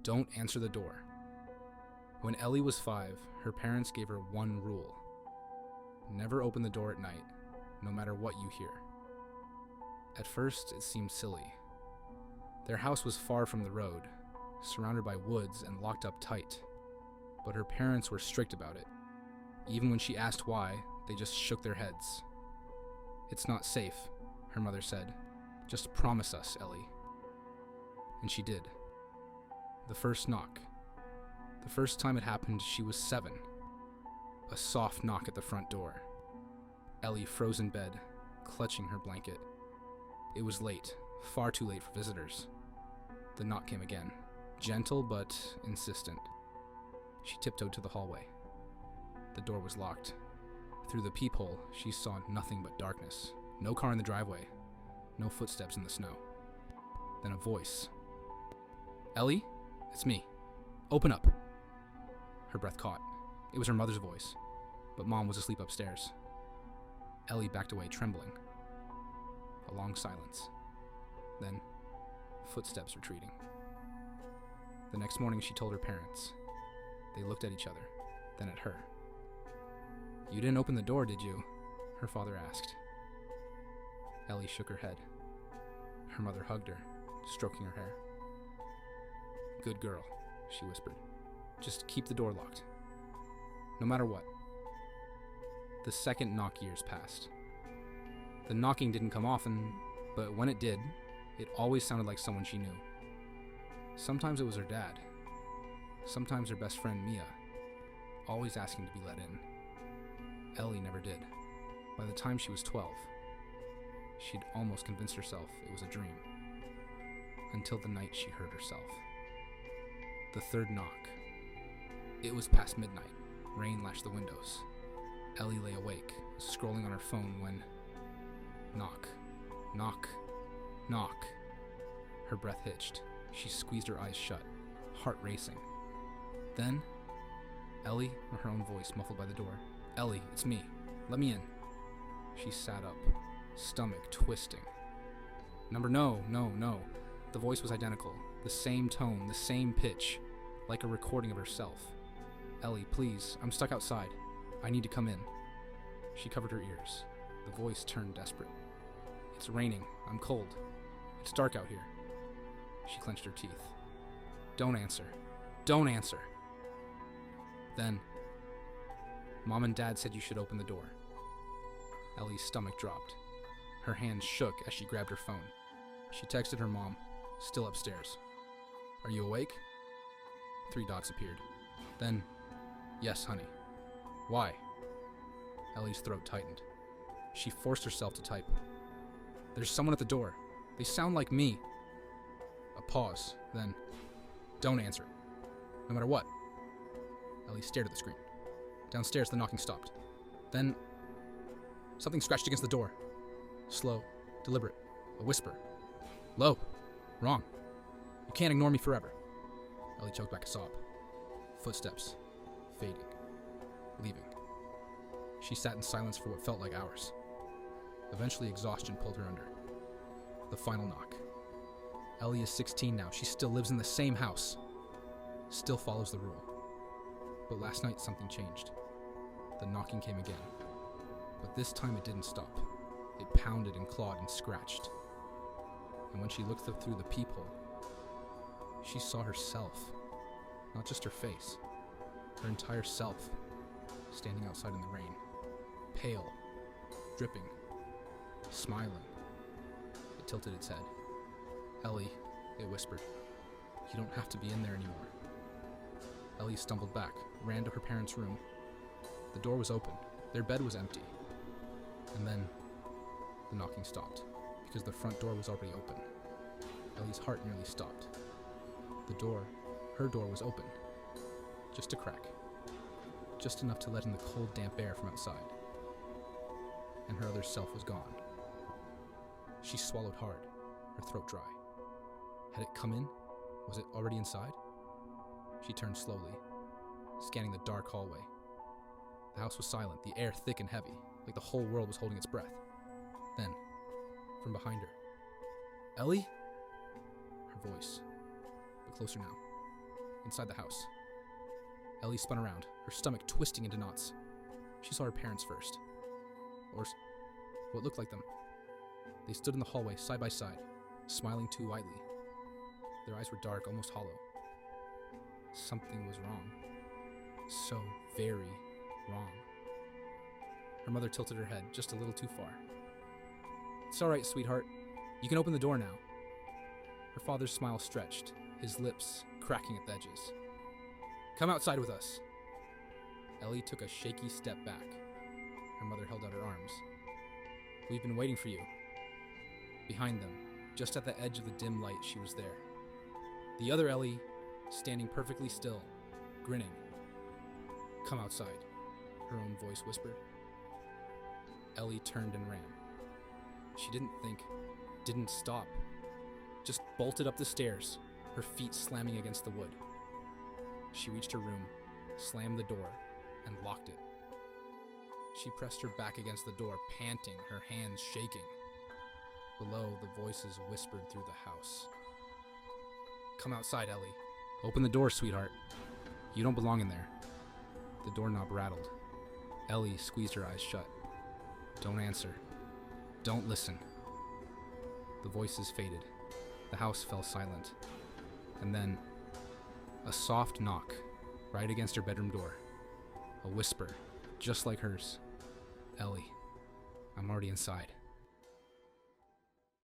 Don't answer the door. When Ellie was 5, her parents gave her one rule. Never open the door at night, no matter what you hear. At first, it seemed silly. Their house was far from the road, surrounded by woods and locked up tight. But her parents were strict about it. Even when she asked why, they just shook their heads. "It's not safe," her mother said. "Just promise us, Ellie." And she did. The first knock. The first time it happened, she was 7. A soft knock at the front door. Ellie froze in bed, clutching her blanket. It was late, far too late for visitors. The knock came again, gentle but insistent. She tiptoed to the hallway. The door was locked. Through the peephole, she saw nothing but darkness. No car in the driveway, no footsteps in the snow. Then a voice. "Ellie, it's me. Open up." Her breath caught. It was her mother's voice, but Mom was asleep upstairs. Ellie backed away, trembling. A long silence. Then, footsteps retreating. The next morning, she told her parents. They looked at each other, then at her. "You didn't open the door, did you?" her father asked. Ellie shook her head. Her mother hugged her, stroking her hair. "Good girl," she whispered. "Just keep the door locked. No matter what." The second knock years passed. The knocking didn't come often, but when it did, it always sounded like someone she knew. Sometimes it was her dad. Sometimes her best friend Mia, always asking to be let in. Ellie never did. By the time she was 12, she'd almost convinced herself it was a dream. Until the night she hurt herself. The third knock. It was past midnight. Rain lashed the windows. Ellie lay awake, scrolling on her phone when... Knock. Knock. Knock. Her breath hitched. She squeezed her eyes shut, heart racing. Then, Ellie, or her own voice muffled by the door. "Ellie, it's me. Let me in." She sat up, stomach twisting. No. The voice was identical. The same tone, the same pitch, like a recording of herself. "Ellie, please, I'm stuck outside. I need to come in." She covered her ears. The voice turned desperate. "It's raining. I'm cold. It's dark out here." She clenched her teeth. "Don't answer. Don't answer." Then, "Mom and Dad said you should open the door." Ellie's stomach dropped. Her hands shook as she grabbed her phone. She texted her mom, still upstairs. "Are you awake?" 3 dots appeared. Then, "Yes, honey." "Why?" Ellie's throat tightened. She forced herself to type. "There's someone at the door. They sound like me." A pause, then, "Don't answer it. No matter what." Ellie stared at the screen. Downstairs, the knocking stopped. Then, something scratched against the door. Slow, deliberate, a whisper. "Low. Wrong. You can't ignore me forever." Ellie choked back a sob. Footsteps. Fading. Leaving. She sat in silence for what felt like hours. Eventually, exhaustion pulled her under. The final knock. Ellie is 16 now. She still lives in the same house. Still follows the rule. But last night, something changed. The knocking came again. But this time, it didn't stop. It pounded and clawed and scratched. And when she looked through the peephole, she saw herself. Not just her face. Her entire self. Standing outside in the rain. Pale. Dripping. Smiling. It tilted its head. "Ellie," it whispered. "You don't have to be in there anymore." Ellie stumbled back, ran to her parents' room. The door was open. Their bed was empty. And then, the knocking stopped, because the front door was already open. Ellie's heart nearly stopped. The door, her door, was open. Just a crack. Just enough to let in the cold, damp air from outside. And her other self was gone. She swallowed hard, her throat dry. Had it come in? Was it already inside? She turned slowly, scanning the dark hallway. The house was silent, the air thick and heavy, like the whole world was holding its breath. Then, from behind her, "Ellie?" Her voice, but closer now. inside the house. Ellie spun around, her stomach twisting into knots. She saw her parents first. Or what looked like them. They stood in the hallway side by side, smiling too widely. Their eyes were dark, almost hollow. Something was wrong. So very wrong. Her mother tilted her head just a little too far. "It's all right, sweetheart. You can open the door now." Her father's smile stretched, his lips cracking at the edges. "Come outside with us." Ellie took a shaky step back. Her mother held out her arms. "We've been waiting for you." Behind them, just at the edge of the dim light, she was there. The other Ellie, standing perfectly still, grinning. "Come outside," her own voice whispered. Ellie turned and ran. She didn't think, didn't stop, just bolted up the stairs, her feet slamming against the wood. She reached her room, slammed the door, and locked it. She pressed her back against the door, panting, her hands shaking. Below, the voices whispered through the house. "Come outside, Ellie. Open the door, sweetheart. You don't belong in there." The doorknob rattled. Ellie squeezed her eyes shut. "Don't answer. Don't listen." The voices faded. The house fell silent. And then, a soft knock right against her bedroom door. A whisper, just like hers. "Ellie, I'm already inside."